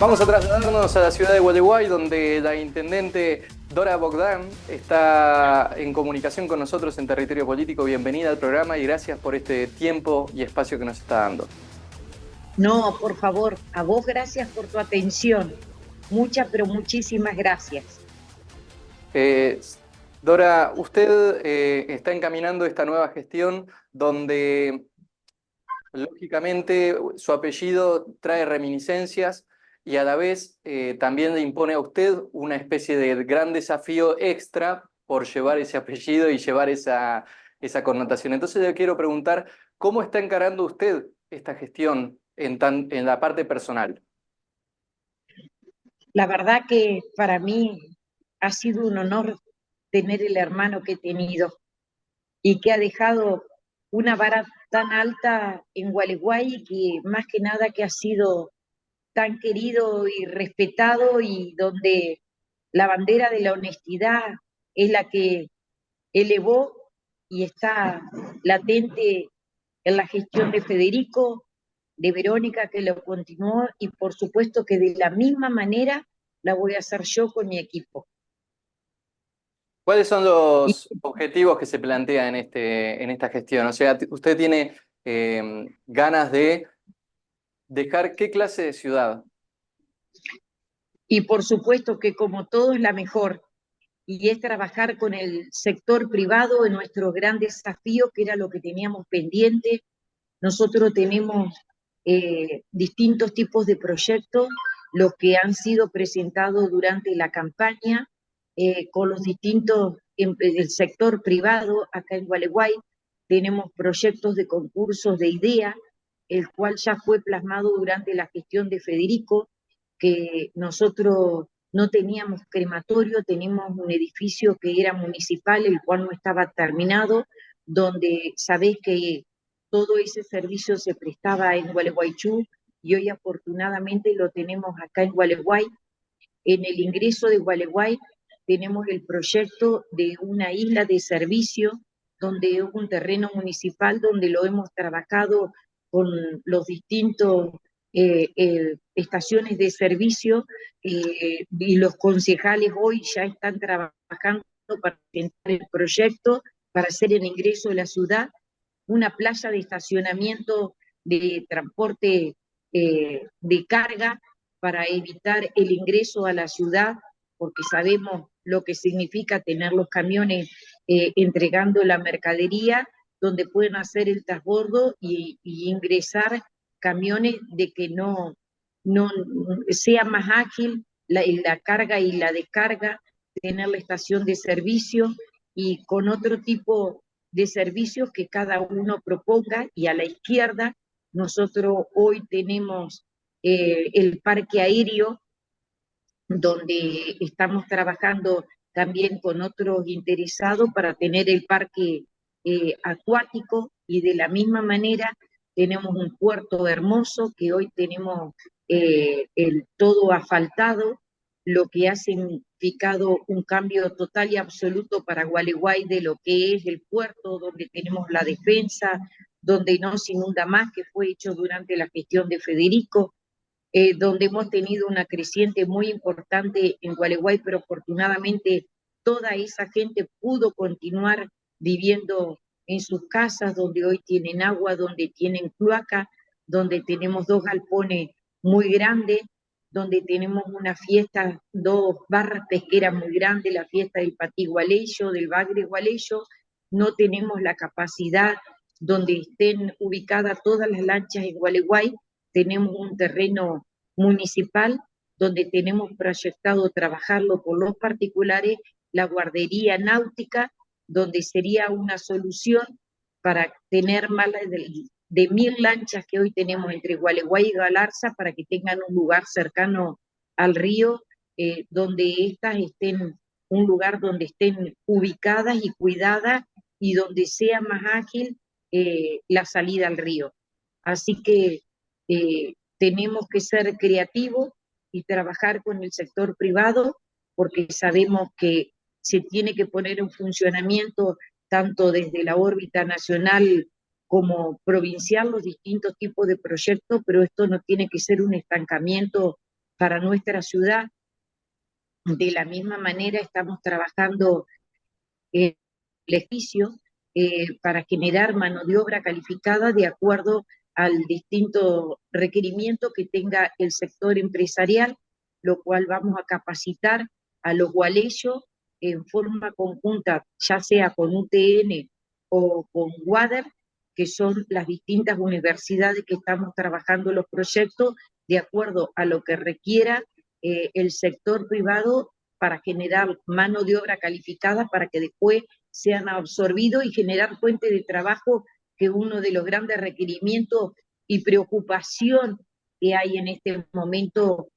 Vamos a trasladarnos a la ciudad de Gualeguay, donde la intendente Dora Bogdan está en comunicación con nosotros en Territorio Político. Bienvenida al programa y gracias por este tiempo y espacio que nos está dando. No, por favor, a vos gracias por tu atención. Muchas, pero muchísimas gracias. Dora, usted está encaminando esta nueva gestión donde, lógicamente, su apellido trae reminiscencias y a la vez también le impone a usted una especie de gran desafío extra por llevar ese apellido y llevar esa connotación. Entonces le quiero preguntar, ¿cómo está encarando usted esta gestión en la parte personal? La verdad que para mí ha sido un honor tener el hermano que he tenido y que ha dejado una vara tan alta en Gualeguay y que más que nada que ha sido tan querido y respetado y donde la bandera de la honestidad es la que elevó y está latente en la gestión de Federico, de Verónica, que lo continuó, y por supuesto que de la misma manera la voy a hacer yo con mi equipo. ¿Cuáles son Y, los objetivos que se plantean en esta gestión? O sea, usted tiene ganas de dejar qué clase de ciudad. y por supuesto que como todo es la mejor, y es trabajar con el sector privado en nuestro gran desafío, que era lo que teníamos pendiente. Nosotros tenemos distintos tipos de proyectos, los que han sido presentados durante la campaña con los distintos del sector privado. Acá en Gualeguay tenemos proyectos de concursos de idea, el cual ya fue plasmado durante la gestión de Federico, que nosotros no teníamos crematorio, teníamos un edificio que era municipal, el cual no estaba terminado, donde sabés que todo ese servicio se prestaba en Gualeguaychú y hoy afortunadamente lo tenemos acá en Gualeguay. En el ingreso de Gualeguay tenemos el proyecto de una isla de servicio donde es un terreno municipal donde lo hemos trabajado con los distintos estaciones de servicio y los concejales hoy ya están trabajando para presentar el proyecto para hacer el ingreso de la ciudad, una playa de estacionamiento de transporte de carga para evitar el ingreso a la ciudad, porque sabemos lo que significa tener los camiones entregando la mercadería, donde pueden hacer el transbordo y ingresar camiones de que no sea más ágil la carga y la descarga, tener la estación de servicio y con otro tipo de servicios que cada uno proponga. Y a la izquierda nosotros hoy tenemos el parque aéreo, donde estamos trabajando también con otros interesados para tener el parque acuático, y de la misma manera tenemos un puerto hermoso que hoy tenemos todo asfaltado, lo que ha significado un cambio total y absoluto para Gualeguay de lo que es el puerto, donde tenemos la defensa, donde no se inunda más, que fue hecho durante la gestión de Federico, donde hemos tenido una creciente muy importante en Gualeguay, pero afortunadamente toda esa gente pudo continuar viviendo en sus casas, donde hoy tienen agua, donde tienen cloaca, donde tenemos 2 galpones muy grandes, donde tenemos una fiesta, 2 barras pesqueras muy grandes, la fiesta del Patí Gualeyo, del Bagre Gualeyo. No tenemos la capacidad donde estén ubicadas todas las lanchas en Gualeguay. Tenemos un terreno municipal donde tenemos proyectado trabajarlo con los particulares, la guardería náutica, donde sería una solución para tener más de 1000 lanchas que hoy tenemos entre Gualeguay y Galarza, para que tengan un lugar cercano al río, donde estas estén, un lugar donde estén ubicadas y cuidadas y donde sea más ágil la salida al río. Así que tenemos que ser creativos y trabajar con el sector privado, porque sabemos que se tiene que poner en funcionamiento tanto desde la órbita nacional como provincial los distintos tipos de proyectos, pero esto no tiene que ser un estancamiento para nuestra ciudad. De la misma manera estamos trabajando en el edificio para generar mano de obra calificada de acuerdo al distinto requerimiento que tenga el sector empresarial, lo cual vamos a capacitar a los gualeyos en forma conjunta, ya sea con UTN o con WADER, que son las distintas universidades que estamos trabajando los proyectos de acuerdo a lo que requiera el sector privado para generar mano de obra calificada para que después sean absorbidos y generar fuentes de trabajo, que es uno de los grandes requerimientos y preocupación que hay en este momento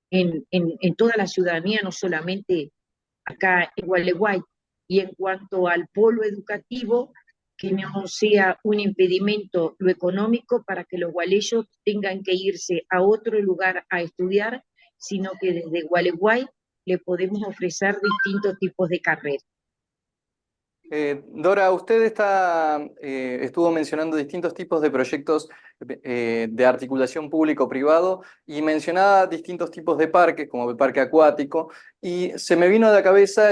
en toda la ciudadanía, no solamente acá en Gualeguay. Y en cuanto al polo educativo, que no sea un impedimento lo económico para que los gualeyos tengan que irse a otro lugar a estudiar, sino que desde Gualeguay le podemos ofrecer distintos tipos de carreras. Dora, usted estuvo mencionando distintos tipos de proyectos de articulación público-privado y mencionaba distintos tipos de parques, como el parque acuático, y se me vino a la cabeza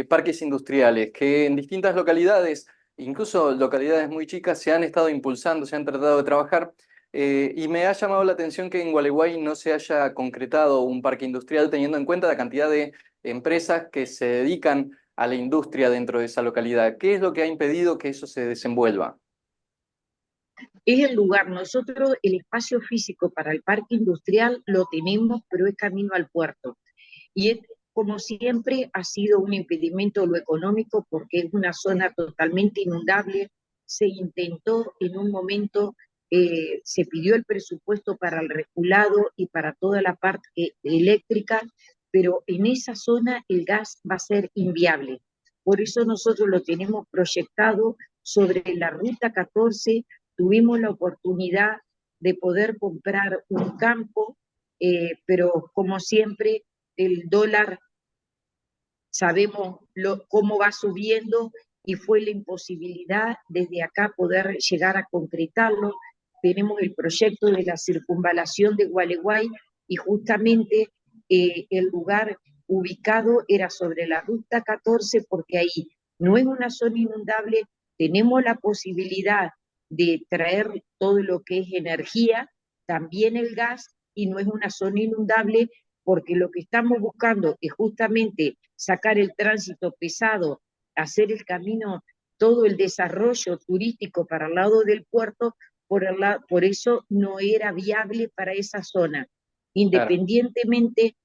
parques industriales, que en distintas localidades, incluso localidades muy chicas, se han estado impulsando, se han tratado de trabajar, y me ha llamado la atención que en Gualeguay no se haya concretado un parque industrial, teniendo en cuenta la cantidad de empresas que se dedican a la industria dentro de esa localidad. ¿Qué es lo que ha impedido que eso se desenvuelva? Es el lugar, nosotros el espacio físico para el parque industrial lo tenemos, pero es camino al puerto. Y es, como siempre, ha sido un impedimento lo económico porque es una zona totalmente inundable. Se intentó en un momento, se pidió el presupuesto para el reculado y para toda la parte eléctrica, pero en esa zona el gas va a ser inviable. Por eso nosotros lo tenemos proyectado sobre la ruta 14. Tuvimos la oportunidad de poder comprar un campo, pero como siempre el dólar sabemos cómo va subiendo y fue la imposibilidad desde acá poder llegar a concretarlo. Tenemos el proyecto de la circunvalación de Gualeguay y justamente el lugar ubicado era sobre la ruta 14 porque ahí no es una zona inundable, tenemos la posibilidad de traer todo lo que es energía, también el gas, y no es una zona inundable porque lo que estamos buscando es justamente sacar el tránsito pesado, hacer el camino, todo el desarrollo turístico para el lado del puerto, por eso no era viable para esa zona. Claro. Independientemente,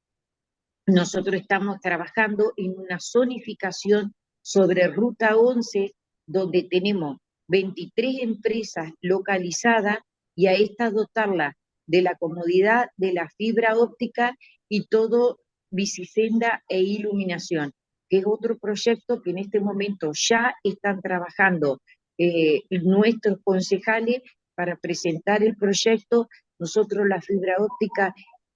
nosotros estamos trabajando en una zonificación sobre Ruta 11, donde tenemos 23 empresas localizadas y a esta dotarla de la comodidad de la fibra óptica y todo bicisenda e iluminación, que es otro proyecto que en este momento ya están trabajando nuestros concejales para presentar el proyecto. Nosotros la fibra óptica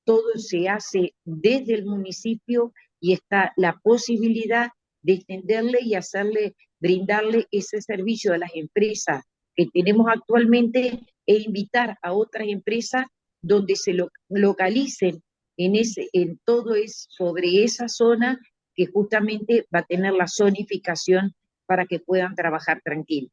todo se hace desde el municipio y está la posibilidad de extenderle y hacerle, brindarle ese servicio a las empresas que tenemos actualmente e invitar a otras empresas donde se localicen en todo es sobre esa zona que justamente va a tener la zonificación para que puedan trabajar tranquilos.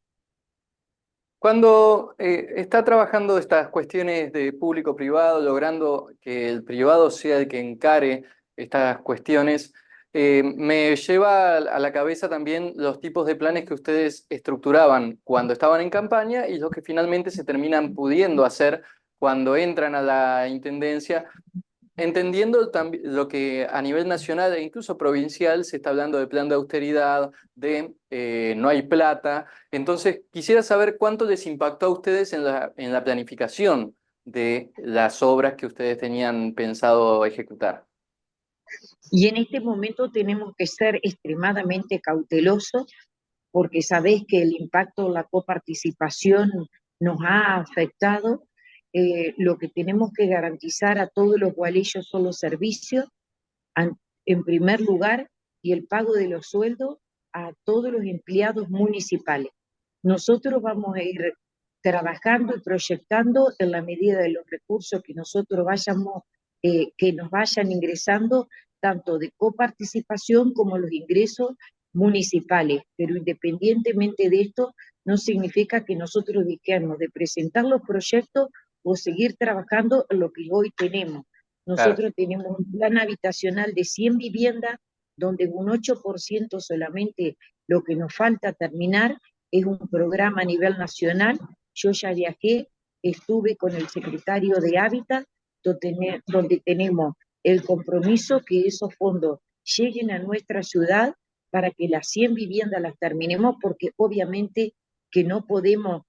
Cuando está trabajando estas cuestiones de público-privado, logrando que el privado sea el que encare estas cuestiones, me lleva a la cabeza también los tipos de planes que ustedes estructuraban cuando estaban en campaña y los que finalmente se terminan pudiendo hacer cuando entran a la intendencia, entendiendo lo que a nivel nacional e incluso provincial se está hablando de plan de austeridad, de no hay plata. Entonces, quisiera saber cuánto les impactó a ustedes en la planificación de las obras que ustedes tenían pensado ejecutar. Y en este momento tenemos que ser extremadamente cautelosos porque sabés que el impacto de la coparticipación nos ha afectado. Lo que tenemos que garantizar a todos los gualeyos son los servicios, en primer lugar, y el pago de los sueldos a todos los empleados municipales. Nosotros vamos a ir trabajando y proyectando en la medida de los recursos que nosotros vayamos que nos vayan ingresando tanto de coparticipación como los ingresos municipales, pero independientemente de esto, no significa que nosotros dejemos de presentar los proyectos o seguir trabajando en lo que hoy tenemos. Claro, Nosotros tenemos un plan habitacional de 100 viviendas, donde un 8% solamente lo que nos falta terminar es un programa a nivel nacional. Yo ya viajé, estuve con el secretario de Hábitat, donde tenemos el compromiso que esos fondos lleguen a nuestra ciudad para que las 100 viviendas las terminemos, porque obviamente que no podemos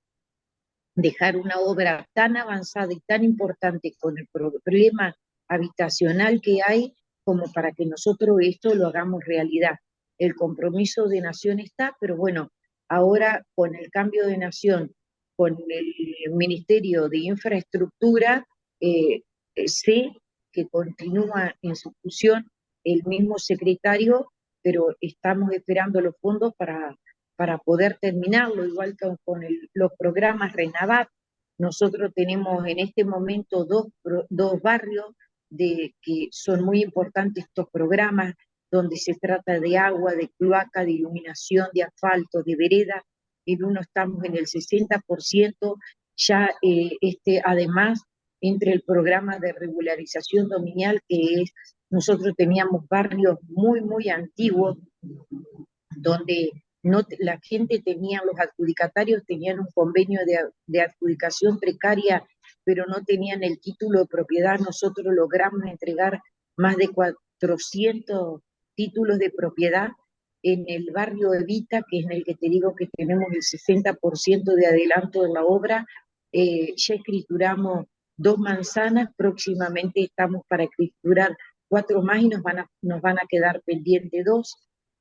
dejar una obra tan avanzada y tan importante con el problema habitacional que hay como para que nosotros esto lo hagamos realidad. El compromiso de nación está, pero bueno, ahora con el cambio de nación, con el Ministerio de Infraestructura, sé que continúa en su función el mismo secretario, pero estamos esperando los fondos para poder terminarlo, igual que con los programas Renavat. Nosotros tenemos en este momento dos barrios que son muy importantes estos programas, donde se trata de agua, de cloaca, de iluminación, de asfalto, de vereda. En uno estamos en el 60%, ya además entre el programa de regularización dominial, que es, nosotros teníamos barrios muy, muy antiguos, donde no, la gente tenía, los adjudicatarios tenían un convenio de adjudicación precaria, pero no tenían el título de propiedad. Nosotros logramos entregar más de 400 títulos de propiedad en el barrio Evita, que es en el que te digo que tenemos el 60% de adelanto de la obra. Ya escrituramos 2 manzanas, próximamente estamos para escriturar 4 más y nos van a quedar pendientes 2.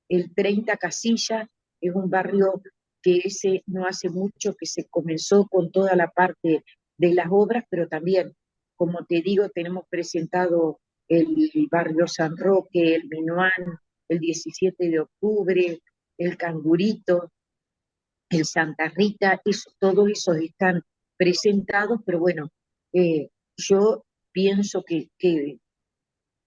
El 30 Casilla es un barrio que ese no hace mucho que se comenzó con toda la parte de las obras, pero también, como te digo, tenemos presentado el barrio San Roque, el Minuán, el 17 de octubre, el Cangurito, el Santa Rita, todos esos están presentados, pero bueno, yo pienso que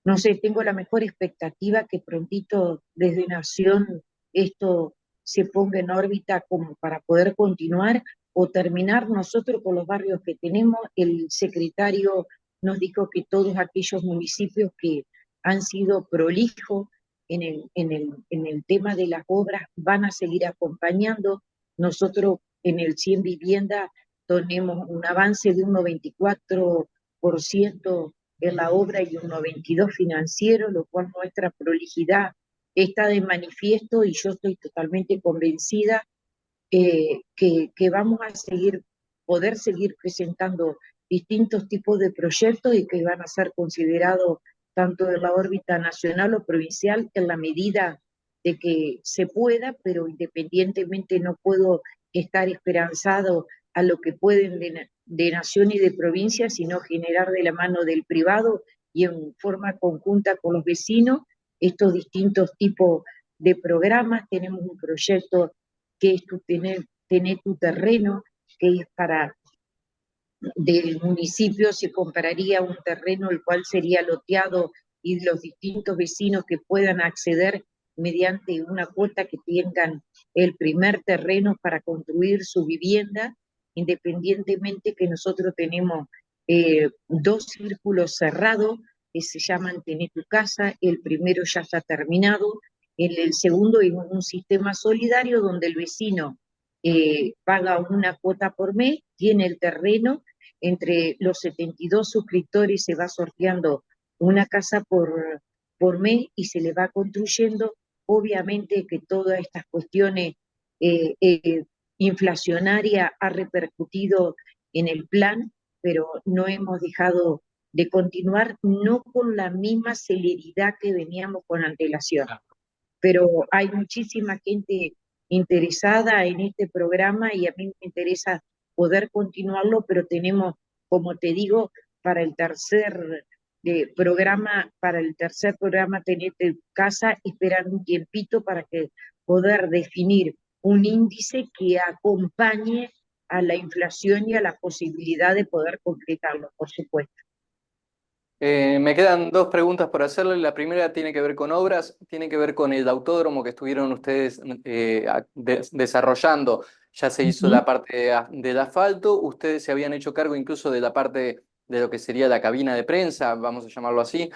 no sé, tengo la mejor expectativa que prontito desde Nación esto se ponga en órbita como para poder continuar o terminar nosotros con los barrios que tenemos. El secretario nos dijo que todos aquellos municipios que han sido prolijos en el tema de las obras van a seguir acompañando. Nosotros en el 100 vivienda tenemos un avance de un 94% en la obra y un 92 financiero, lo cual nuestra prolijidad está de manifiesto y yo estoy totalmente convencida que vamos a poder seguir presentando distintos tipos de proyectos y que van a ser considerados tanto en la órbita nacional o provincial en la medida de que se pueda, pero independientemente no puedo estar esperanzado a lo que pueden de nación y de provincia, sino generar de la mano del privado y en forma conjunta con los vecinos estos distintos tipos de programas. Tenemos un proyecto que es tener tu terreno, que es para del municipio se compraría un terreno el cual sería loteado y los distintos vecinos que puedan acceder mediante una cuota que tengan el primer terreno para construir su vivienda, independientemente que nosotros tenemos 2 círculos cerrados que se llaman Tener tu casa, el primero ya está terminado, el segundo es un sistema solidario donde el vecino paga una cuota por mes, tiene el terreno, entre los 72 suscriptores se va sorteando una casa por mes y se le va construyendo. Obviamente que todas estas cuestiones inflacionarias ha repercutido en el plan, pero no hemos dejado de continuar, no con la misma celeridad que veníamos con antelación. Pero hay muchísima gente interesada en este programa y a mí me interesa poder continuarlo, pero tenemos, como te digo, para el tercer programa Tenete Casa, esperar un tiempito para que poder definir un índice que acompañe a la inflación y a la posibilidad de poder concretarlo, por supuesto. Me quedan dos preguntas por hacerle. La primera tiene que ver con obras, tiene que ver con el autódromo que estuvieron ustedes desarrollando. Ya se hizo Ujú. la parte del asfalto, ustedes se habían hecho cargo incluso de la parte de lo que sería la cabina de prensa, vamos a llamarlo así.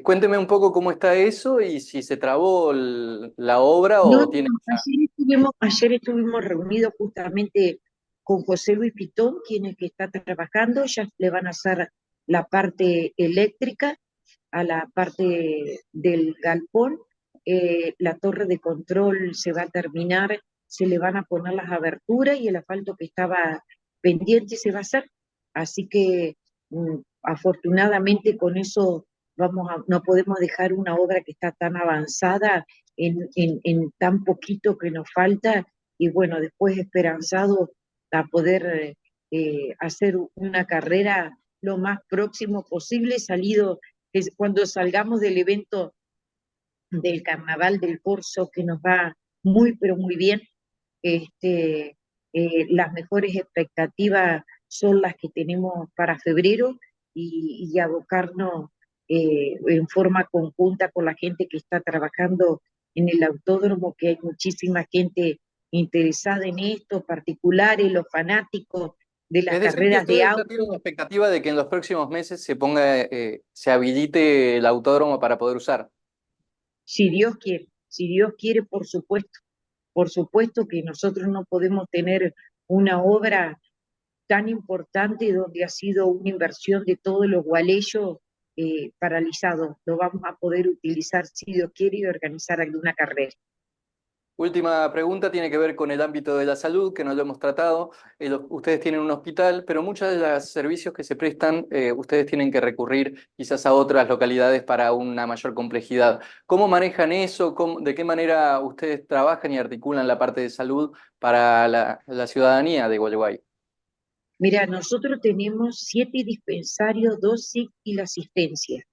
Cuénteme un poco cómo está eso y si se trabó la obra No, o tiene no, ya. ayer estuvimos reunidos justamente con José Luis Pitón, quien es que está trabajando, ya le van a hacer la parte eléctrica a la parte del galpón, la torre de control se va a terminar, se le van a poner las aberturas y el asfalto que estaba pendiente se va a hacer. Así que afortunadamente con eso no podemos dejar una obra que está tan avanzada en tan poquito que nos falta y bueno, después esperanzado a poder hacer una carrera lo más próximo posible, salido cuando salgamos del evento del Carnaval del Corso, que nos va muy, pero muy bien. Este, las mejores expectativas son las que tenemos para febrero y abocarnos en forma conjunta con la gente que está trabajando en el autódromo, que hay muchísima gente interesada en esto, particulares, los fanáticos de las Es decir, que carreras de ustedes ya tienen la auto. expectativa de que en los próximos meses se habilite el autódromo para poder usar. Si Dios quiere, por supuesto que nosotros no podemos tener una obra tan importante donde ha sido una inversión de todos los gualeyos paralizados. Lo vamos a poder utilizar si Dios quiere y organizar alguna carrera. Última pregunta tiene que ver con el ámbito de la salud, que no lo hemos tratado. Ustedes tienen un hospital, pero muchos de los servicios que se prestan, ustedes tienen que recurrir quizás a otras localidades para una mayor complejidad. ¿Cómo manejan eso? ¿De qué manera ustedes trabajan y articulan la parte de salud para la ciudadanía de Gualeguay? Mira, nosotros tenemos 7 dispensarios, 12 y la asistencia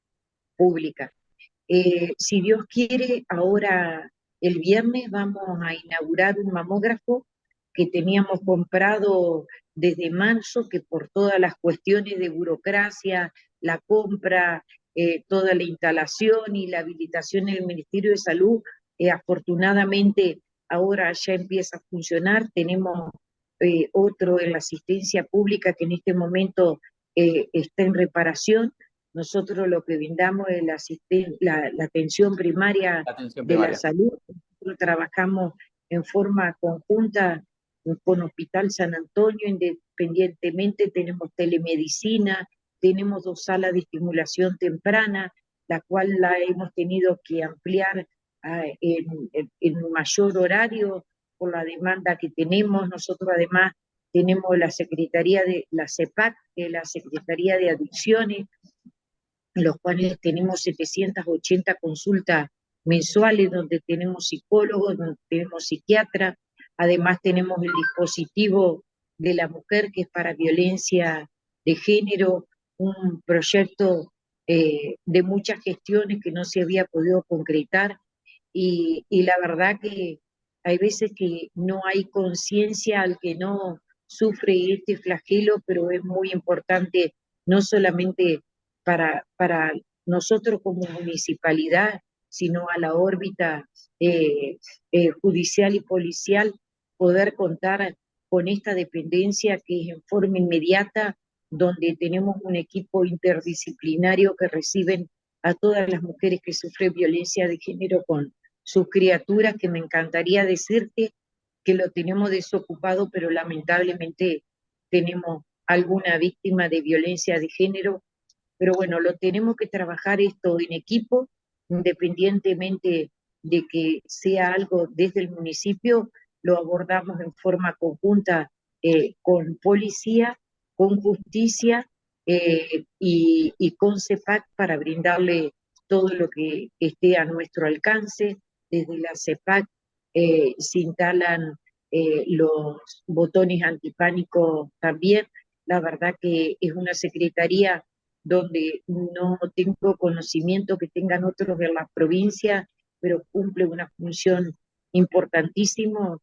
pública. Si Dios quiere, ahora el viernes vamos a inaugurar un mamógrafo que teníamos comprado desde marzo, que por todas las cuestiones de burocracia, la compra, toda la instalación y la habilitación en el Ministerio de Salud, afortunadamente ahora ya empieza a funcionar. Tenemos otro en la asistencia pública que en este momento está en reparación. Nosotros lo que brindamos es la atención primaria Atención de la primaria. salud. Nosotros trabajamos en forma conjunta con Hospital San Antonio, independientemente tenemos telemedicina, tenemos 2 salas de estimulación temprana, la cual la hemos tenido que ampliar en mayor horario por la demanda que tenemos. Nosotros además tenemos la Secretaría de la CEPAC, la Secretaría de Adicciones, en los cuales tenemos 780 consultas mensuales, donde tenemos psicólogos, donde tenemos psiquiatras, además tenemos el dispositivo de la mujer que es para violencia de género, un proyecto de muchas gestiones que no se había podido concretar y la verdad que hay veces que no hay conciencia al que no sufre este flagelo, pero es muy importante no solamente para nosotros como municipalidad, sino a la órbita judicial y policial, poder contar con esta dependencia que es en forma inmediata, donde tenemos un equipo interdisciplinario que reciben a todas las mujeres que sufren violencia de género con sus criaturas, que me encantaría decirte que lo tenemos desocupado, pero lamentablemente tenemos alguna víctima de violencia de género, pero bueno, lo tenemos que trabajar esto en equipo, independientemente de que sea algo desde el municipio, lo abordamos en forma conjunta con policía, con justicia y con CEPAC para brindarle todo lo que esté a nuestro alcance. Desde la CEPAC se instalan los botones antipánicos también. La verdad que es una secretaría donde no tengo conocimiento que tengan otros de la provincia, pero cumple una función importantísima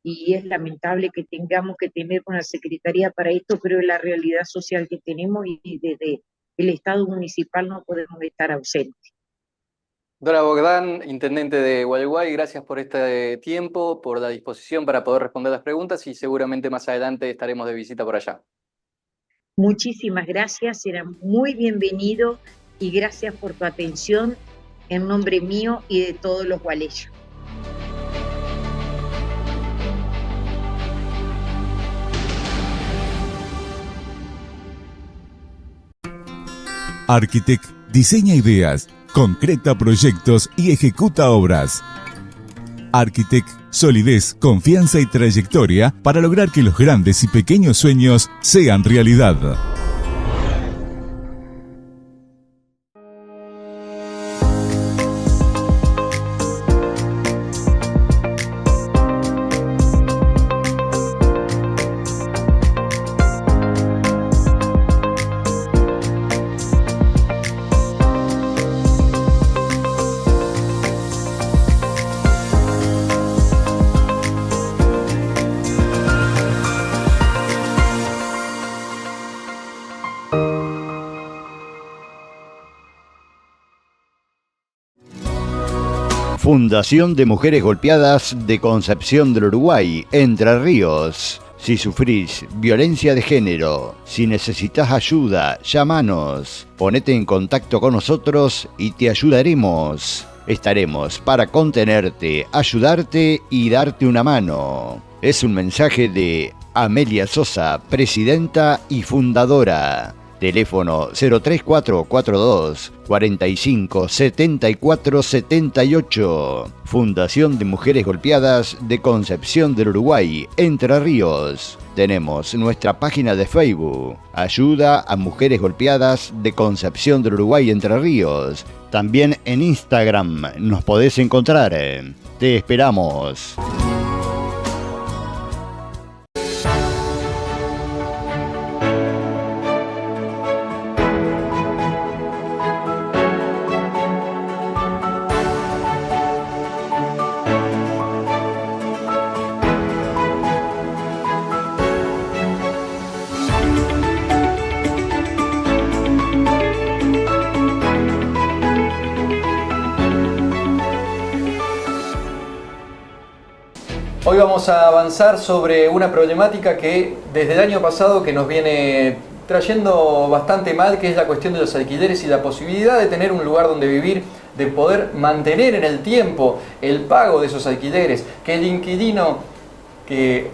y es lamentable que tengamos que tener una secretaría para esto, pero es la realidad social que tenemos y desde el Estado municipal no podemos estar ausentes. Dora Bogdán, intendente de Gualeguay, gracias por este tiempo, por la disposición para poder responder las preguntas y seguramente más adelante estaremos de visita por allá. Muchísimas gracias, será muy bienvenido y gracias por tu atención en nombre mío y de todos los gualeyos. Arquitect diseña ideas, concreta proyectos y ejecuta obras. Arquitect, solidez, confianza y trayectoria para lograr que los grandes y pequeños sueños sean realidad. Fundación de Mujeres Golpeadas de Concepción del Uruguay, Entre Ríos. Si sufrís violencia de género, si necesitas ayuda, llámanos. Ponete en contacto con nosotros y te ayudaremos. Estaremos para contenerte, ayudarte y darte una mano. Es un mensaje de Amelia Sosa, presidenta y fundadora. Teléfono 03442 45 74 78. Fundación de Mujeres Golpeadas de Concepción del Uruguay, Entre Ríos. Tenemos nuestra página de Facebook, Ayuda a Mujeres Golpeadas de Concepción del Uruguay, Entre Ríos. También en Instagram nos podés encontrar. Te esperamos. Hoy vamos a avanzar sobre una problemática que desde el año pasado que nos viene trayendo bastante mal, que es la cuestión de los alquileres y la posibilidad de tener un lugar donde vivir, de poder mantener en el tiempo el pago de esos alquileres, que el inquilino que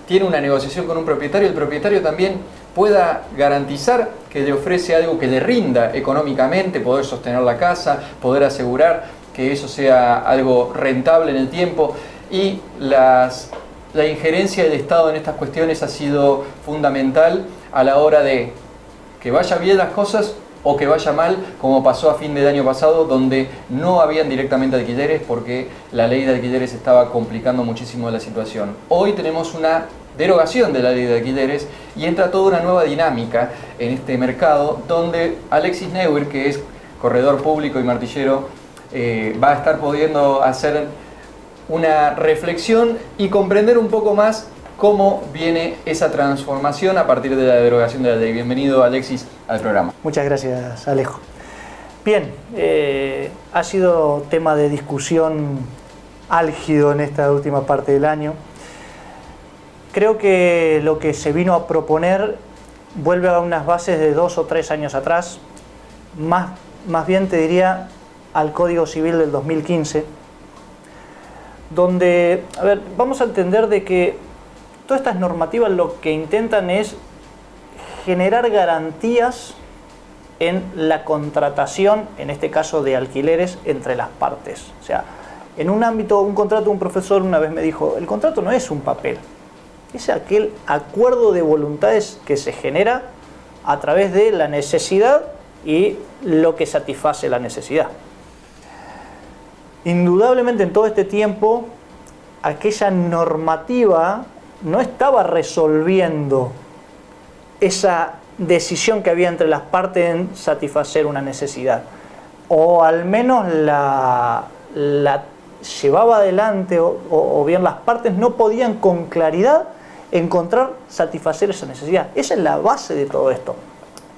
tiene una negociación con un propietario, el propietario también pueda garantizar que le ofrece algo que le rinda económicamente, poder sostener la casa, poder asegurar que eso sea algo rentable en el tiempo. Y la injerencia del Estado en estas cuestiones ha sido fundamental a la hora de que vaya bien las cosas o que vaya mal, como pasó a fin del año pasado, donde no habían directamente alquileres porque la ley de alquileres estaba complicando muchísimo la situación. Hoy tenemos una derogación de la ley de alquileres y entra toda una nueva dinámica en este mercado, donde Alexis Neuwirth, que es corredor público y martillero, va a estar pudiendo hacer una reflexión y comprender un poco más cómo viene esa transformación a partir de la derogación de la ley. Bienvenido, Alexis, al programa. Muchas gracias, Alejo. Bien, ha sido tema de discusión álgido en esta última parte del año. Creo que lo que se vino a proponer vuelve a unas bases de 2 o 3 años atrás, más bien te diría al Código Civil del 2015, donde, vamos a entender de que todas estas normativas lo que intentan es generar garantías en la contratación, en este caso de alquileres, entre las partes. O sea, en un ámbito, un contrato, un profesor una vez me dijo, el contrato no es un papel, es aquel acuerdo de voluntades que se genera a través de la necesidad y lo que satisface la necesidad. Indudablemente en todo este tiempo aquella normativa no estaba resolviendo esa decisión que había entre las partes en satisfacer una necesidad, o al menos la llevaba adelante, o bien las partes no podían con claridad encontrar satisfacer esa necesidad. Esa es la base de todo esto,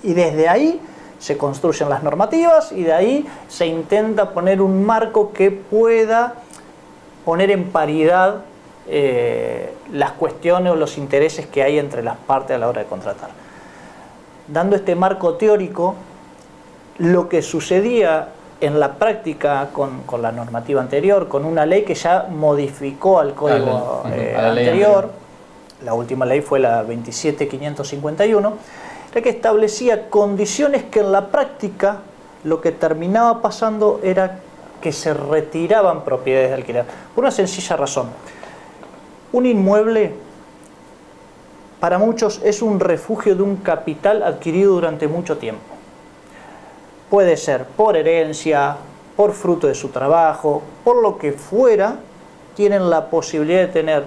y desde ahí se construyen las normativas y de ahí se intenta poner un marco que pueda poner en paridad las cuestiones o los intereses que hay entre las partes a la hora de contratar. Dando este marco teórico, lo que sucedía en la práctica con la normativa anterior, con una ley que ya modificó al código anterior, la última ley fue la 27551, era que establecía condiciones que en la práctica lo que terminaba pasando era que se retiraban propiedades de alquiler. Por una sencilla razón. Un inmueble para muchos es un refugio de un capital adquirido durante mucho tiempo. Puede ser por herencia, por fruto de su trabajo, por lo que fuera, tienen la posibilidad de tener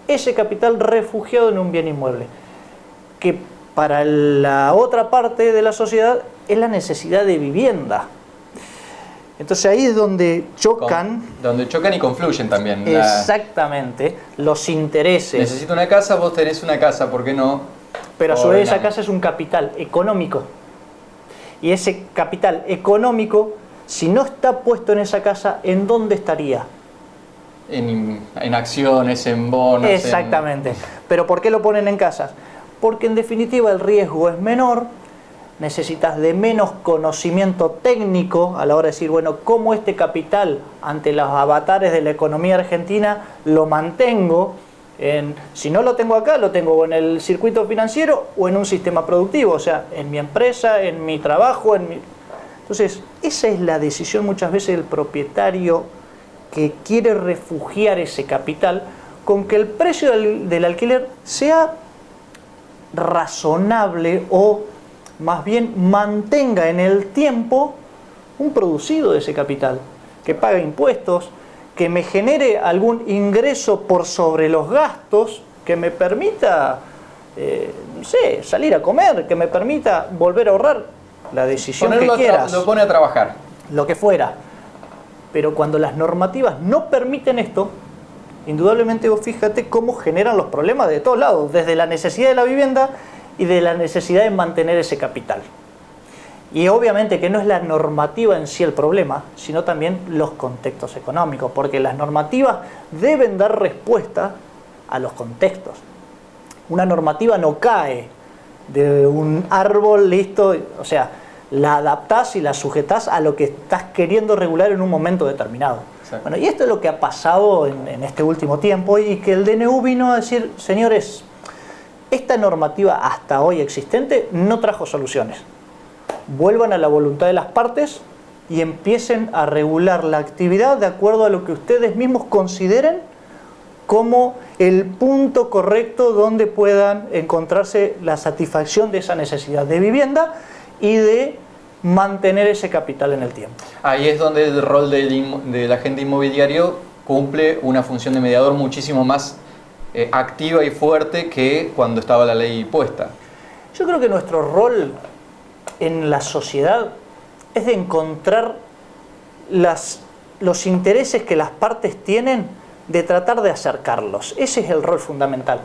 ese capital refugiado en un bien inmueble, que para la otra parte de la sociedad es la necesidad de vivienda. Entonces ahí es donde chocan... Donde chocan y confluyen también. Exactamente, los intereses. Necesito una casa, vos tenés una casa, ¿por qué no? Pero a su vez esa casa es un capital económico. Y ese capital económico, si no está puesto en esa casa, ¿en dónde estaría? En acciones, en bonos. Exactamente. ¿Pero por qué lo ponen en casas? Porque en definitiva el riesgo es menor, necesitas de menos conocimiento técnico a la hora de decir, bueno, ¿cómo este capital ante los avatares de la economía argentina lo mantengo? Si no lo tengo acá, lo tengo en el circuito financiero o en un sistema productivo, o sea, en mi empresa, en mi trabajo, Entonces, esa es la decisión muchas veces del propietario que quiere refugiar ese capital con que el precio del alquiler sea razonable o más bien mantenga en el tiempo un producido de ese capital, que pague impuestos, que me genere algún ingreso por sobre los gastos, que me permita, no sé, salir a comer, que me permita volver a ahorrar, la decisión que quieras. Lo pone a trabajar. Lo que fuera. Pero cuando las normativas no permiten esto, indudablemente vos fíjate cómo generan los problemas de todos lados, desde la necesidad de la vivienda y de la necesidad de mantener ese capital. Y obviamente que no es la normativa en sí el problema, sino también los contextos económicos, porque las normativas deben dar respuesta a los contextos. Una normativa no cae de un árbol listo, o sea, la adaptás y la sujetás a lo que estás queriendo regular en un momento determinado. Exacto. Bueno, y esto es lo que ha pasado en este último tiempo y que el DNU vino a decir, señores, esta normativa hasta hoy existente no trajo soluciones. Vuelvan a la voluntad de las partes y empiecen a regular la actividad de acuerdo a lo que ustedes mismos consideren como el punto correcto donde puedan encontrarse la satisfacción de esa necesidad de vivienda y de mantener ese capital en el tiempo. Ahí es donde el rol del agente inmobiliario cumple una función de mediador muchísimo más activa y fuerte que cuando estaba la ley puesta. Yo creo que nuestro rol en la sociedad es de encontrar los intereses que las partes tienen, de tratar de acercarlos. Ese es el rol fundamental.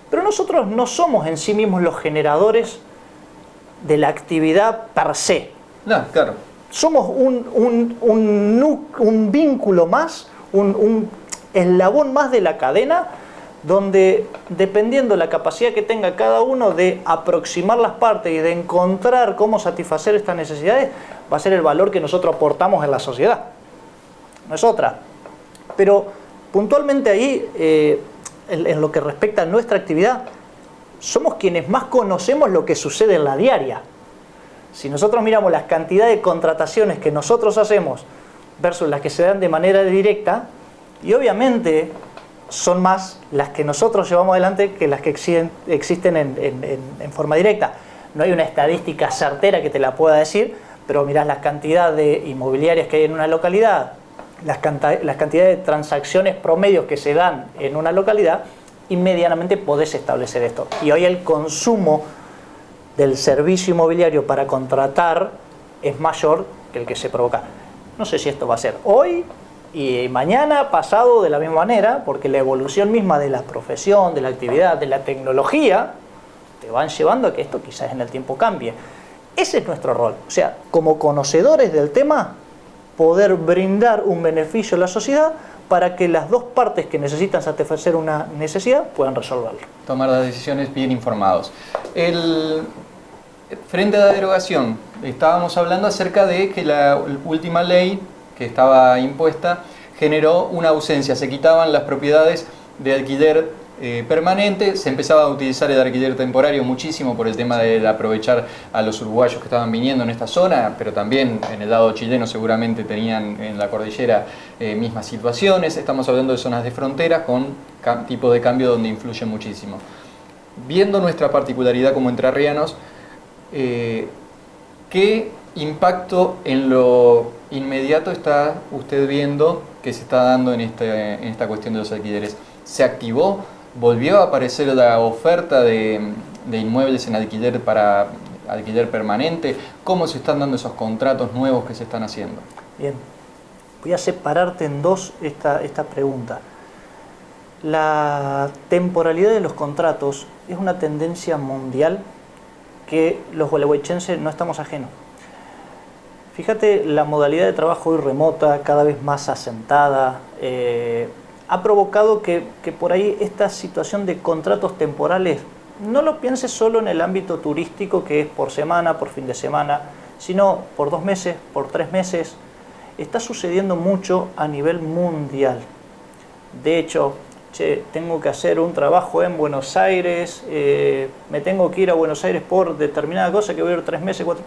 Pero nosotros no somos en sí mismos los generadores de la actividad per se. No, claro. Somos un vínculo más, un eslabón más de la cadena, donde dependiendo la capacidad que tenga cada uno de aproximar las partes y de encontrar cómo satisfacer estas necesidades, va a ser el valor que nosotros aportamos en la sociedad. No es otra. Pero puntualmente ahí, en lo que respecta a nuestra actividad, somos quienes más conocemos lo que sucede en la diaria. Si nosotros miramos las cantidades de contrataciones que nosotros hacemos versus las que se dan de manera directa, y obviamente son más las que nosotros llevamos adelante que las que existen en forma directa. No hay una estadística certera que te la pueda decir, pero mirás la cantidad de inmobiliarias que hay en una localidad, las cantidades de transacciones promedios que se dan en una localidad, y medianamente podés establecer esto. Y hoy el consumo del servicio inmobiliario para contratar es mayor que el que se provoca. No sé si esto va a ser hoy y mañana, pasado, de la misma manera, porque la evolución misma de la profesión, de la actividad, de la tecnología, te van llevando a que esto quizás en el tiempo cambie. Ese es nuestro rol. O sea, como conocedores del tema, poder brindar un beneficio a la sociedad para que las dos partes que necesitan satisfacer una necesidad puedan resolverlo. Tomar las decisiones bien informados. Frente a la derogación, estábamos hablando acerca de que la última ley que estaba impuesta generó una ausencia, se quitaban las propiedades de alquiler permanente, se empezaba a utilizar el alquiler temporario muchísimo por el tema de aprovechar a los uruguayos que estaban viniendo en esta zona, pero también en el lado chileno seguramente tenían en la cordillera mismas situaciones. Estamos hablando de zonas de frontera con tipo de cambio donde influye muchísimo. Viendo nuestra particularidad como entrerrianos, ¿qué impacto en lo inmediato está usted viendo que se está dando en esta cuestión de los alquileres? ¿Se activó? ¿Volvió a aparecer la oferta de inmuebles en alquiler para alquiler permanente? ¿Cómo se están dando esos contratos nuevos que se están haciendo? Bien, voy a separarte en dos esta pregunta. La temporalidad de los contratos es una tendencia mundial que los gualeguaychenses no estamos ajenos. Fíjate, la modalidad de trabajo hoy remota, cada vez más asentada, ha provocado que por ahí esta situación de contratos temporales, no lo pienses solo en el ámbito turístico, que es por semana, por fin de semana, sino por 2 meses, por 3 meses. Está sucediendo mucho a nivel mundial. De hecho, tengo que hacer un trabajo en Buenos Aires, me tengo que ir a Buenos Aires por determinada cosa que voy a ir 3 meses, 4.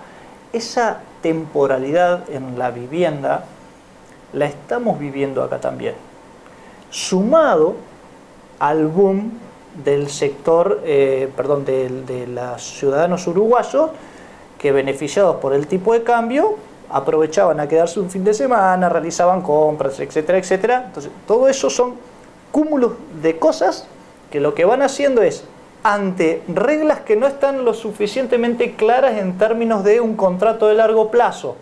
Esa temporalidad en la vivienda la estamos viviendo acá también, sumado al boom del sector, de los ciudadanos uruguayos que, beneficiados por el tipo de cambio, aprovechaban a quedarse un fin de semana, realizaban compras, etcétera, etcétera. Entonces, todo eso son cúmulos de cosas que lo que van haciendo es, ante reglas que no están lo suficientemente claras en términos de un contrato de largo plazo,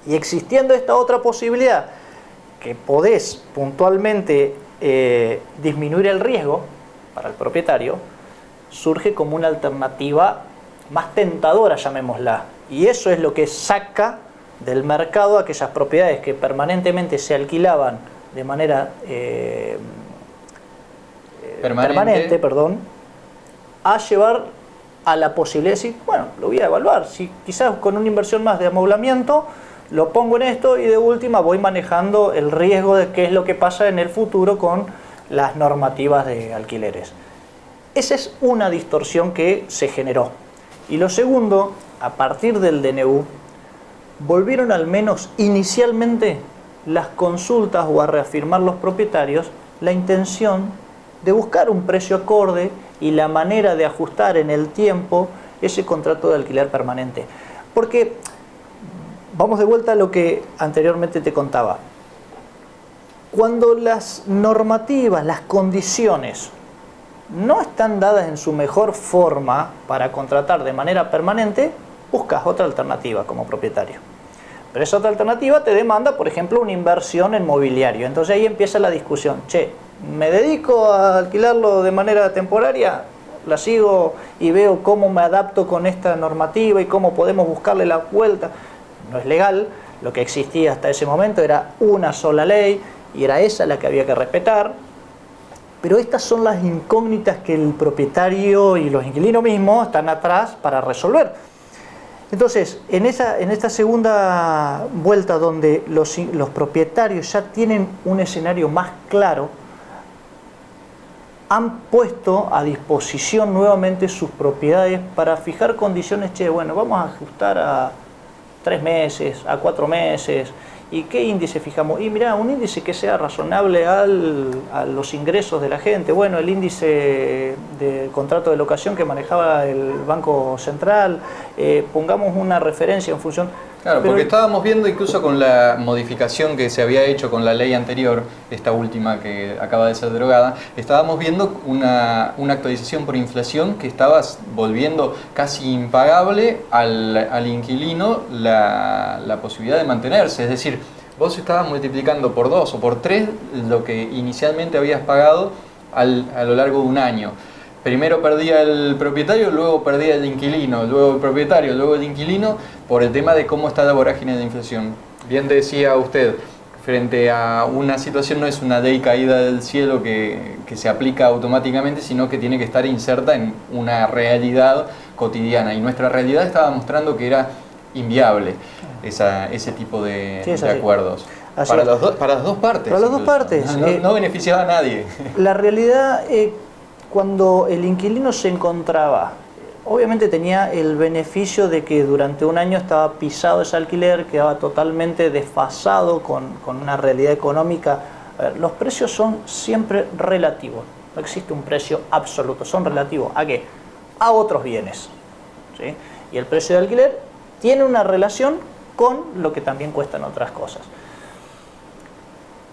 y existiendo esta otra posibilidad, que podés puntualmente disminuir el riesgo para el propietario, surge como una alternativa más tentadora, llamémosla. Y eso es lo que saca del mercado aquellas propiedades que permanentemente se alquilaban de manera permanente, a llevar a la posibilidad de decir, bueno, lo voy a evaluar, si quizás con una inversión más de amoblamiento lo pongo en esto y de última voy manejando el riesgo de qué es lo que pasa en el futuro con las normativas de alquileres. Esa es una distorsión que se generó. Y lo segundo, a partir del DNU, volvieron al menos inicialmente las consultas o a reafirmar los propietarios la intención de buscar un precio acorde y la manera de ajustar en el tiempo ese contrato de alquiler permanente. Porque vamos de vuelta a lo que anteriormente te contaba. Cuando las normativas, las condiciones no están dadas en su mejor forma para contratar de manera permanente, buscas otra alternativa como propietario. Pero esa otra alternativa te demanda, por ejemplo, una inversión en mobiliario. Entonces ahí empieza la discusión. ¿Me dedico a alquilarlo de manera temporaria? La sigo y veo cómo me adapto con esta normativa y cómo podemos buscarle la vuelta. No es legal. Lo que existía hasta ese momento era una sola ley y era esa la que había que respetar. Pero estas son las incógnitas que el propietario y los inquilinos mismos están atrás para resolver. Entonces, en esta segunda vuelta donde los propietarios ya tienen un escenario más claro, han puesto a disposición nuevamente sus propiedades para fijar condiciones. Bueno, vamos a ajustar a 3 meses, a 4 meses. ¿Y qué índice fijamos? Y mirá, un índice que sea razonable a los ingresos de la gente. Bueno, el índice de contrato de locación que manejaba el Banco Central, pongamos una referencia en función. Claro, porque estábamos viendo incluso con la modificación que se había hecho con la ley anterior, esta última que acaba de ser derogada, estábamos viendo una actualización por inflación que estaba volviendo casi impagable al inquilino la posibilidad de mantenerse. Es decir, vos estabas multiplicando por 2 o por 3 lo que inicialmente habías pagado a lo largo de un año. primero perdía el propietario, luego perdía el inquilino, luego el propietario, luego el inquilino, por el tema de cómo está la vorágine de inflación. Bien decía usted, frente a una situación no es una ley caída del cielo que se aplica automáticamente, sino que tiene que estar inserta en una realidad cotidiana. Y nuestra realidad estaba mostrando que era inviable ese tipo de acuerdos. Para las dos partes. Para las dos partes. No beneficiaba a nadie. La realidad, cuando el inquilino se encontraba, obviamente tenía el beneficio de que durante un año estaba pisado ese alquiler, quedaba totalmente desfasado con una realidad económica. A ver, los precios son siempre relativos, no existe un precio absoluto, son relativos. ¿A qué? A otros bienes, ¿sí? Y el precio de alquiler tiene una relación con lo que también cuestan otras cosas.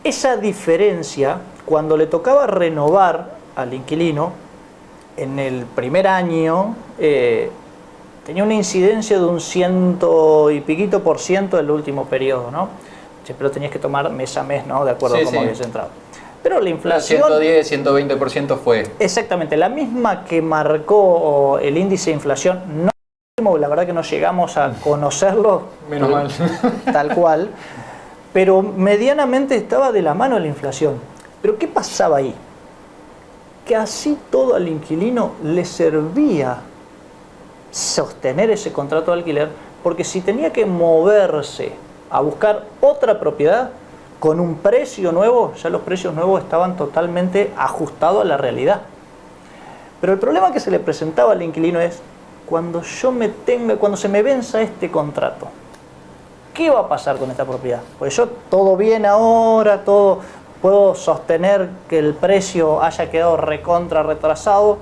Esa diferencia, cuando le tocaba renovar al inquilino, en el primer año tenía una incidencia de un 100 y piquito % del último periodo, ¿no? Siempre lo tenías que tomar mes a mes, ¿no? De acuerdo a cómo habías entrado. Pero la inflación... 110, 120% fue. Exactamente, la misma que marcó el índice de inflación, no, la verdad que no llegamos a conocerlo. Menos mal. Tal cual. Pero medianamente estaba de la mano de la inflación. Pero ¿qué pasaba ahí? Que así todo al inquilino le servía sostener ese contrato de alquiler, porque si tenía que moverse a buscar otra propiedad con un precio nuevo, ya los precios nuevos estaban totalmente ajustados a la realidad. Pero el problema que se le presentaba al inquilino es, cuando se me venza este contrato, ¿qué va a pasar con esta propiedad? Pues yo todo bien ahora, puedo sostener que el precio haya quedado retrasado,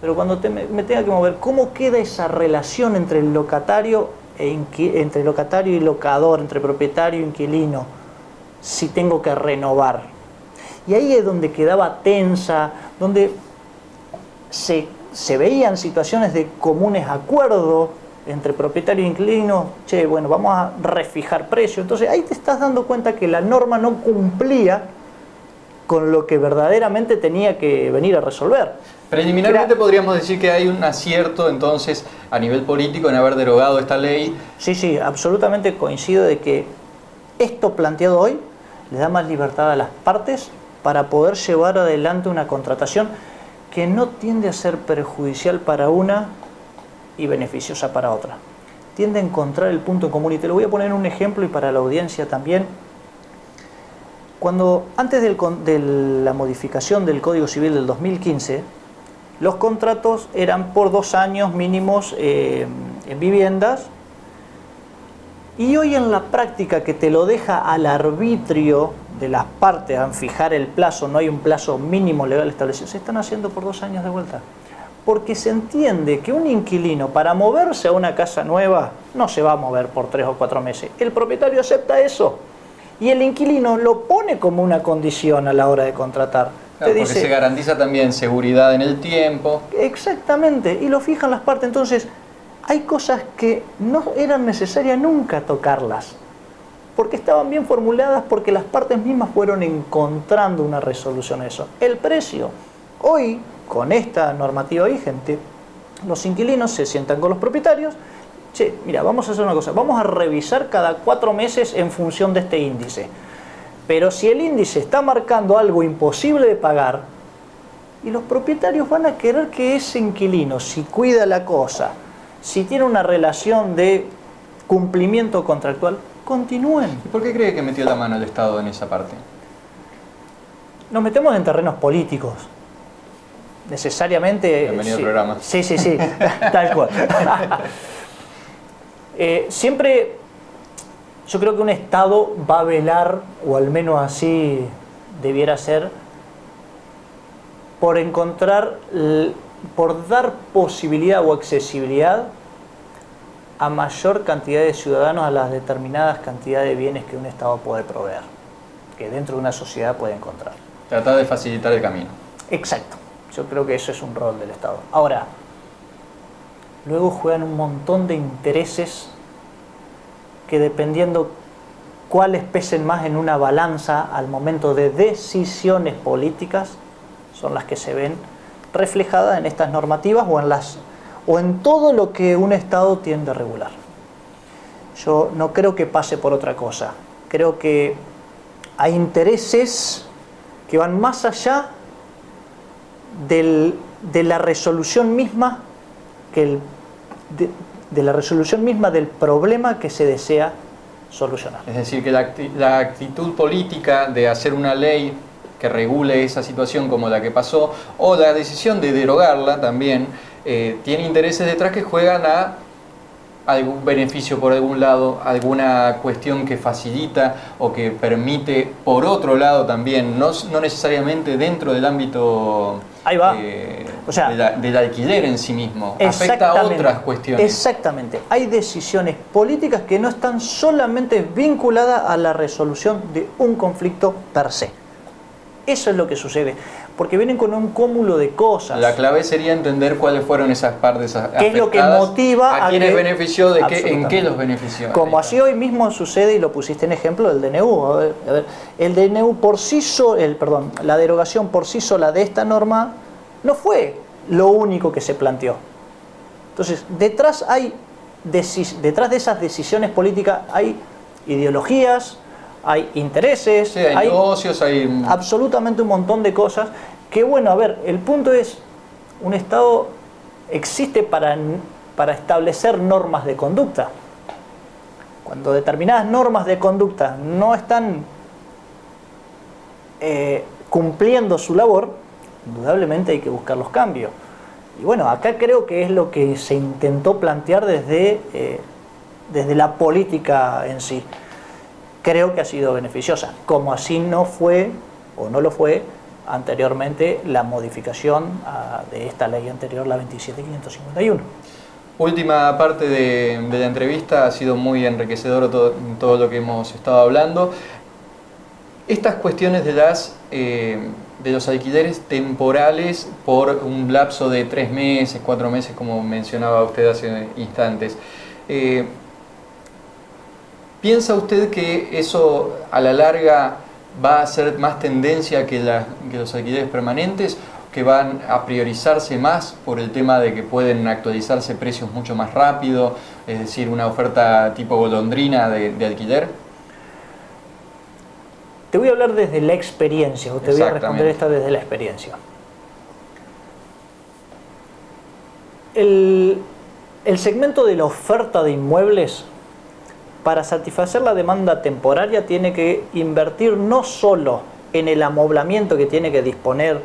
pero cuando me tenga que mover, ¿cómo queda esa relación entre el locatario y locador, entre propietario e inquilino, si tengo que renovar? Y ahí es donde quedaba tensa, donde se veían situaciones de comunes acuerdos entre propietario e inquilino. Che, bueno, vamos a refijar precio. Entonces ahí te estás dando cuenta que la norma no cumplía con lo que verdaderamente tenía que venir a resolver. Preliminarmente podríamos decir que hay un acierto entonces a nivel político en haber derogado esta ley. Sí, absolutamente coincido de que esto planteado hoy le da más libertad a las partes para poder llevar adelante una contratación que no tiende a ser perjudicial para una y beneficiosa para otra. Tiende a encontrar el punto en común, y te lo voy a poner en un ejemplo y para la audiencia también. Antes de la modificación del Código Civil del 2015, los contratos eran por 2 años mínimos en viviendas, y hoy en la práctica, que te lo deja al arbitrio de las partes a fijar el plazo, no hay un plazo mínimo legal establecido, se están haciendo por 2 años de vuelta. Porque se entiende que un inquilino, para moverse a una casa nueva, no se va a mover por 3 o 4 meses. El propietario acepta eso y el inquilino lo pone como una condición a la hora de contratar. Claro, porque se garantiza también seguridad en el tiempo. Exactamente, y lo fijan las partes. Entonces, hay cosas que no eran necesarias nunca tocarlas, porque estaban bien formuladas, porque las partes mismas fueron encontrando una resolución a eso. El precio. Hoy, con esta normativa vigente, los inquilinos se sientan con los propietarios. Che, mira, vamos a hacer una cosa, vamos a revisar cada 4 meses en función de este índice. Pero si el índice está marcando algo imposible de pagar, y los propietarios van a querer que ese inquilino, si cuida la cosa, si tiene una relación de cumplimiento contractual, continúen. ¿Y por qué cree que metió la mano el Estado en esa parte? Nos metemos en terrenos políticos. Necesariamente... Bienvenido al programa. Sí, tal cual. Siempre yo creo que un Estado va a velar, o al menos así debiera ser, por dar posibilidad o accesibilidad a mayor cantidad de ciudadanos a las determinadas cantidades de bienes que un Estado puede proveer, que dentro de una sociedad puede encontrar. Tratar de facilitar el camino. Exacto. Yo creo que eso es un rol del Estado. Ahora, luego juegan un montón de intereses que, dependiendo cuáles pesen más en una balanza al momento de decisiones políticas, son las que se ven reflejada en estas normativas o en todo lo que un Estado tiende a regular. Yo no creo que pase por otra cosa. Creo que hay intereses que van más allá de la resolución misma de la resolución misma del problema que se desea solucionar. Es decir, que la actitud política de hacer una ley que regule esa situación como la que pasó, o la decisión de derogarla también, tiene intereses detrás que juegan a algún beneficio por algún lado, alguna cuestión que facilita o que permite por otro lado también, no necesariamente dentro del ámbito Ahí va. O sea, del alquiler en sí mismo, afecta a otras cuestiones. Exactamente, hay decisiones políticas que no están solamente vinculadas a la resolución de un conflicto per se. Eso es lo que sucede, porque vienen con un cúmulo de cosas. La clave sería entender cuáles fueron esas partes afectadas. ¿Qué es lo que motiva a quiénes benefició, en qué los benefició? benefició? Como así hoy mismo sucede, y lo pusiste en ejemplo, el DNU. A ver, el DNU por sí solo, la derogación por sí sola de esta norma no fue lo único que se planteó. Entonces, detrás de esas decisiones políticas hay ideologías, hay intereses, Sí, hay negocios, hay absolutamente un montón de cosas que, bueno, a ver, el punto es, un Estado existe para establecer normas de conducta. Cuando determinadas normas de conducta no están cumpliendo su labor, indudablemente hay que buscar los cambios. Y bueno, acá creo que es lo que se intentó plantear desde la política en sí. Creo que ha sido beneficiosa, como así no fue o no lo fue anteriormente la modificación de esta ley anterior, la 27.551. Última parte de la entrevista, ha sido muy enriquecedor todo lo que hemos estado hablando. Estas cuestiones de los alquileres temporales por un lapso de 3 meses, 4 meses, como mencionaba usted hace instantes, ¿piensa usted que eso a la larga va a ser más tendencia que los alquileres permanentes, que van a priorizarse más por el tema de que pueden actualizarse precios mucho más rápido, es decir, una oferta tipo golondrina de alquiler? Te voy a hablar desde la experiencia, o te voy a responder esta desde la experiencia. El segmento de la oferta de inmuebles, para satisfacer la demanda temporaria, tiene que invertir no solo en el amoblamiento que tiene que disponer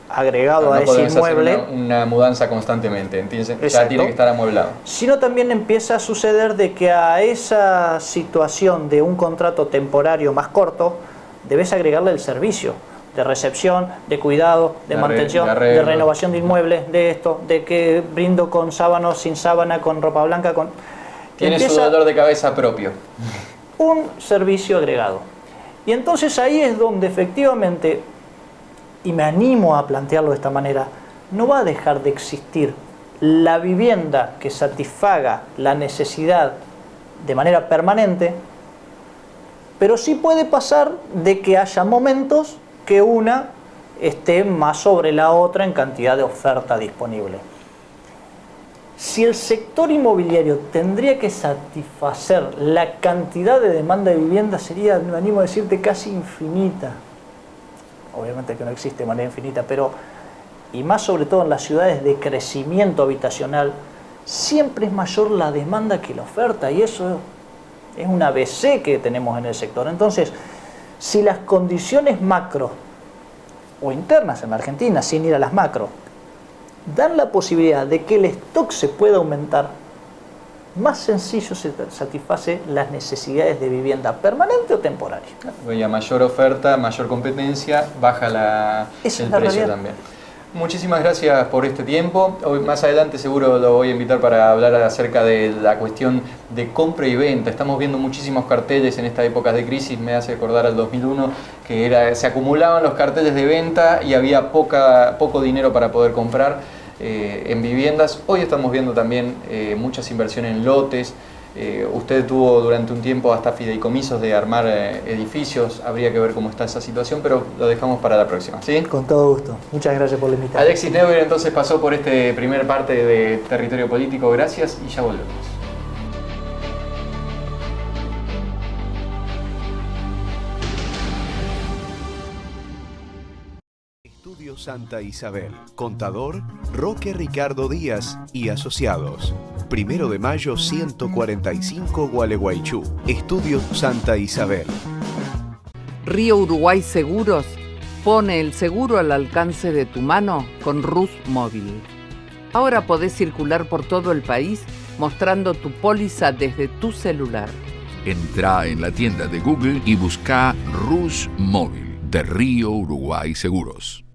agregado a ese inmueble, hacer una mudanza constantemente, ¿entiendes? Ya tiene que estar amueblado. Sino también empieza a suceder de que a esa situación de un contrato temporario más corto, debes agregarle el servicio de recepción, de cuidado, de mantención, de renovación de inmuebles, de esto, de que brindo con sábana, sin sábana, con ropa blanca, con... Tiene su dolor de cabeza propio. Un servicio agregado. Y entonces ahí es donde efectivamente, y me animo a plantearlo de esta manera, no va a dejar de existir la vivienda que satisfaga la necesidad de manera permanente, pero sí puede pasar de que haya momentos que una esté más sobre la otra en cantidad de oferta disponible. Si el sector inmobiliario tendría que satisfacer la cantidad de demanda de vivienda, sería, me animo a decirte, casi infinita. Obviamente que no existe de manera infinita, pero, y más sobre todo en las ciudades de crecimiento habitacional, siempre es mayor la demanda que la oferta, y eso es un ABC que tenemos en el sector. Entonces, si las condiciones macro o internas en la Argentina, sin ir a las macro, dan la posibilidad de que el stock se pueda aumentar, más sencillo se satisface las necesidades de vivienda permanente o temporaria. Y a mayor oferta, mayor competencia, baja el precio también. Muchísimas gracias por este tiempo. Hoy, más adelante seguro lo voy a invitar para hablar acerca de la cuestión de compra y venta. Estamos viendo muchísimos carteles en estas épocas de crisis. Me hace recordar al 2001 que se acumulaban los carteles de venta y había poco dinero para poder comprar en viviendas. Hoy estamos viendo también muchas inversiones en lotes, Usted tuvo durante un tiempo hasta fideicomisos de armar edificios, habría que ver cómo está esa situación, pero lo dejamos para la próxima, ¿sí? Con todo gusto. Muchas gracias por la invitación. Alexis Neuer entonces pasó por este primer parte de Territorio Político, gracias y ya volvemos. Estudio Santa Isabel. Contador Roque Ricardo Díaz y Asociados. 1 de mayo 145 Gualeguaychú. Estudio Santa Isabel. Río Uruguay Seguros pone el seguro al alcance de tu mano con Rus Móvil. Ahora podés circular por todo el país mostrando tu póliza desde tu celular. Entrá en la tienda de Google y busca Rus Móvil de Río Uruguay Seguros.